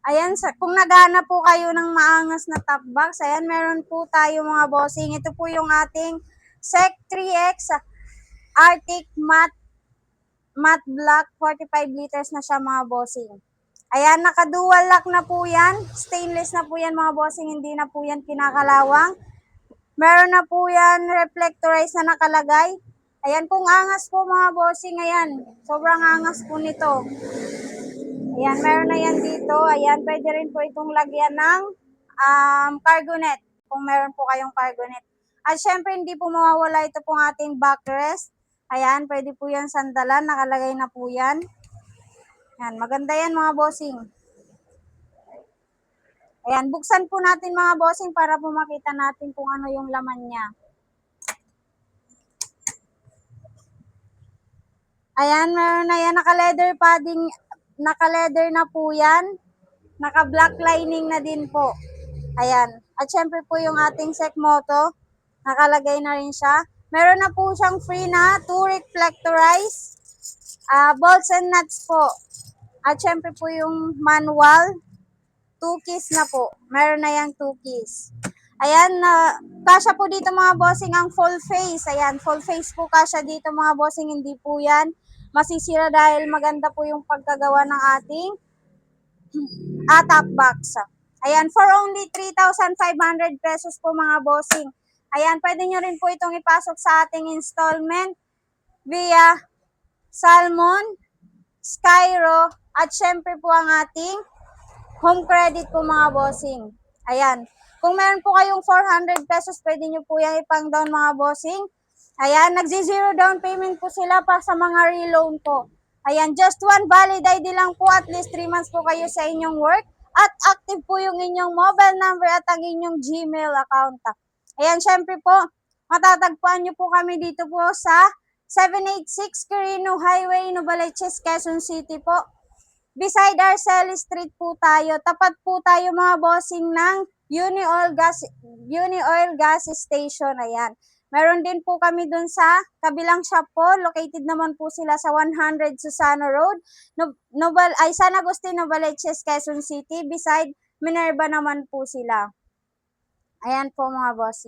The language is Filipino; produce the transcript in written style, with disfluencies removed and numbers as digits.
Ayan, kung naghahanap po kayo ng maangas na top box, ayan, meron po tayo mga bossing. Ito po yung ating SEC 3X Arctic Matte Black, 45 liters na siya mga bossing. Ayan, naka-dual lock na po yan. Stainless na po yan mga bossing, hindi na po yan kinakalawang. Meron na po yan reflectorize na nakalagay. Ayan, kung angas po mga bossing, ayan, sobrang angas po nito. Ayan, meron na yan dito. Ayan, pwede rin po itong lagyan ng cargo net, kung meron po kayong cargo net. At syempre, hindi po mawawala ito pong ating backrest. Ayan, pwede po yan sandalan, nakalagay na po yan. Ayan, maganda yan mga bossing. Ayan, buksan po natin mga bossing para po makita natin kung ano yung laman niya. Ayan, meron na yan, naka-leather padding, naka-leather na po yan. Naka-black lining na din po. Ayan. At syempre po yung ating SEC Moto, nakalagay na rin siya. Meron na po siyang free na 2 reflectorize, bolts and nuts po. At syempre po yung manual, 2 keys na po. Meron na yung 2 keys. Ayan, kasya po dito mga bossing ang full face. Ayan, full face po kasya dito mga bossing. Hindi po yan masisira dahil maganda po yung pagkagawa ng ating top box. Ayan, for only 3,500 pesos po mga bossing. Ayan, pwede nyo rin po itong ipasok sa ating installment via Salmon, Skyro, at syempre po ang ating home credit po mga bossing. Ayan, kung meron po kayong 400 pesos, pwede nyo po yan ipang down mga bossing. Ayan, nagzi-zero down payment po sila pa sa mga reloan po. Ayan, just one valid ID lang po, at least 3 months po kayo sa inyong work. At active po yung inyong mobile number at ang inyong Gmail account. Ayan, syempre po, matatagpuan nyo po kami dito po sa 786 Quirino Highway, Novaliches, Quezon City po. Beside Arceli Street po tayo. Tapat po tayo mga bossing ng Uni-Oil Gas Station. Ayan. Meron din po kami dun sa kabilang shop po. Located naman po sila sa 100 Susano Road, San Agustin, Novaliches, Quezon City. Beside Minerva naman po sila. Ayan po mga bossing.